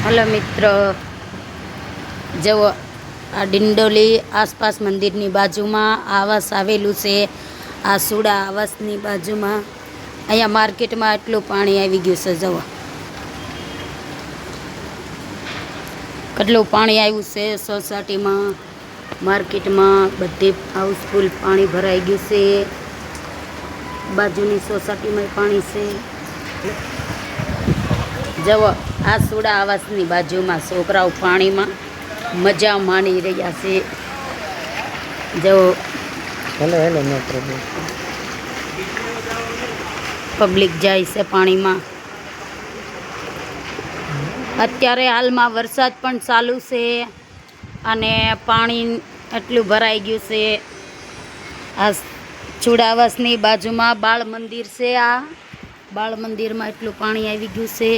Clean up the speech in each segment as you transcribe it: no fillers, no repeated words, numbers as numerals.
Hello મિત્ર, જુઓ આ ડિંડોલી આસપાસ મંદિરની બાજુમાં આવાસ આવેલું છે. આ સુડા આવાસની બાજુમાં અહીંયા માર્કેટમાં એટલું પાણી આવી ગયું છે. જુઓ કેટલું પાણી આવ્યું છે. સોસાયટીમાં, માર્કેટમાં બધે હાઉસફુલ પાણી ભરાઈ ગયું છે. બાજુની સોસાયટીમાં પાણી છે. જુઓ આ સુડા આવાસની બાજુમાં છોકરાઓ પાણીમાં મજા માણી રહ્યા છે. જુઓ પબ્લિક જાય છે પાણીમાં. અત્યારે હાલમાં વરસાદ પણ ચાલુ છે અને પાણી એટલું ભરાઈ ગયું છે. આ સુડા આવાસની બાજુમાં બાળ મંદિર છે. આ બાળ મંદિરમાં એટલું પાણી આવી ગયું છે.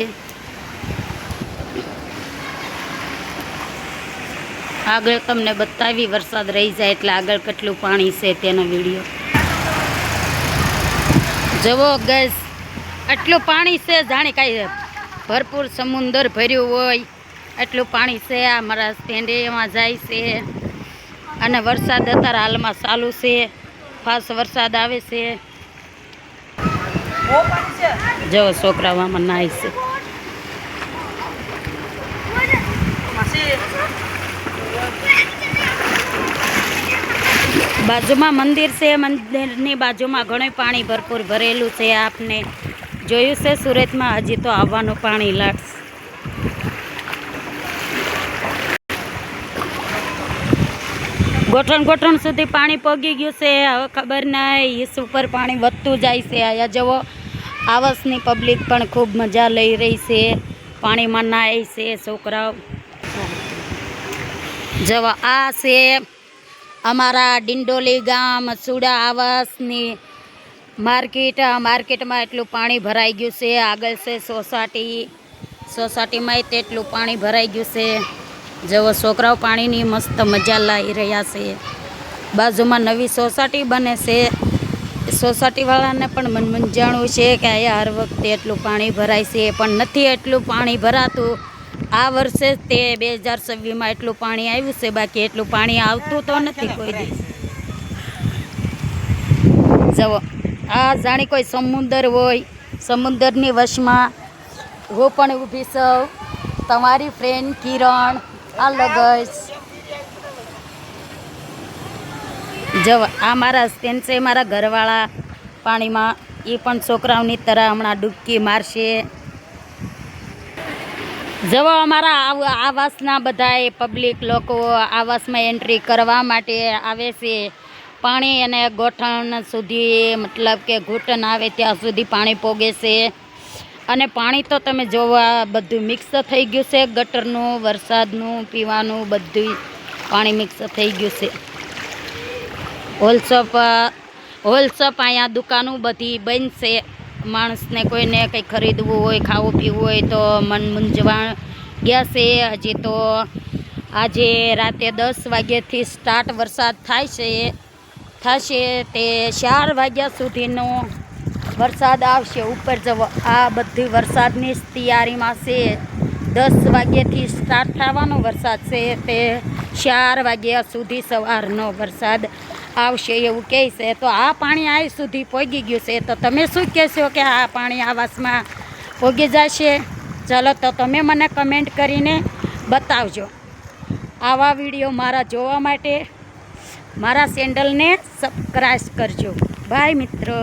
આગળ તમને બતાવી, વરસાદ રહી જાય એટલે આગળ કેટલું પાણી છે તેનો વિડીયો જુઓ ગેસ. એટલું પાણી છે જાણે કાંઈ ભરપૂર સમુદ્ર ભર્યું હોય એટલું પાણી છે. આ મારા સ્ટેન્ડેમાં જાય છે અને વરસાદ અત્યારે હાલમાં ચાલુ છે. ફાસ્ટ વરસાદ આવે છે. જુઓ છોકરાઓમાં નાય છે. બાજુમાં મંદિર છે. મંદિરની બાજુમાં ઘણું પાણી ભરપૂર ભરેલું છે. આપને જોયું છે સુરતમાં હજી તો આવવાનું પાણી લાગશે. ગોઠણ સુધી પાણી પહોંચી ગયું છે. હવે ખબર નહીં ઈસ ઉપર પાણી વધતું જાય છે. અહીંયા જુઓ આવાસની પબ્લિક પણ ખૂબ મજા લઈ રહી છે. પાણીમાં નાય છે છોકરાઓ. જુઓ આ છે અમારા ડિંડોલી ગામ સુડા આવાસની માર્કેટમાં એટલું પાણી ભરાઈ ગયું છે. આગળ છે સોસાયટીમાં તેટલું પાણી ભરાઈ ગયું છે. જેવો છોકરાઓ પાણીની મસ્ત મજા લઈ રહ્યા છે. બાજુમાં નવી સોસાયટી બને છે. સોસાયટીવાળાને પણ મૂંઝાણું છે કે અહીંયા હર વખતે એટલું પાણી ભરાય છે, પણ નથી એટલું પાણી ભરાતું. આ વર્ષે તે 2026માં એટલું પાણી આવ્યું છે, બાકી એટલું પાણી આવતું તો નથી કોઈ દિવસ. જુઓ આ જાણે કોઈ સમુદ્ર હોય. સમુદ્રની વશમાં હું પણ ઊભી છું. તમારી ફ્રેન્ડ કિરણ આ લગસ. જુઓ આ મારા સ્ટેન્ડ છે. મારા ઘરવાળા પાણીમાં એ પણ છોકરાઓની તરહ હમણાં ડૂબકી મારશે. જુઓ અમારા આવાસના બધાય પબ્લિક લોકો આવાસમાં એન્ટ્રી કરવા માટે આવે છે. પાણી અને ગોઠણ સુધી, મતલબ કે ઘૂંટણ આવે ત્યાં સુધી પાણી પોગે છે. અને પાણી તો તમે જોવા બધું મિક્સ થઈ ગયું છે. ગટરનું, વરસાદનું, પીવાનું બધું પાણી મિક્સ થઈ ગયું છે. હોલશોપ અહીંયા દુકાનો બધી બંધ છે. માણસને કોઈને કંઈ ખરીદવું હોય, ખાવું પીવું હોય તો મન મૂંઝવણ ગયા છે. હજી તો આજે રાતે 10 વાગ્યાથી સ્ટાર્ટ વરસાદ થશે તે 4 વાગ્યા સુધીનો વરસાદ આવશે. ઉપર જવો આ બધી વરસાદની તૈયારીમાં છે. 10 વાગ્યાથી સ્ટાર્ટ થવાનો વરસાદ છે તે 4 વાગ્યા સુધી સવારનો વરસાદ આવશે એવું કહે છે. તો આ પાણી આ સુધી પહોંચી ગયું છે. તો તમે શું કહેશો કે આ પાણી આવાસમાં પહોંચી જશે? ચાલો તો તમે મને કમેન્ટ કરીને બતાવજો. આવા વિડીયો મારા જોવા માટે મારા ચેનલને સબસ્ક્રાઈબ કરજો. બાય મિત્રો.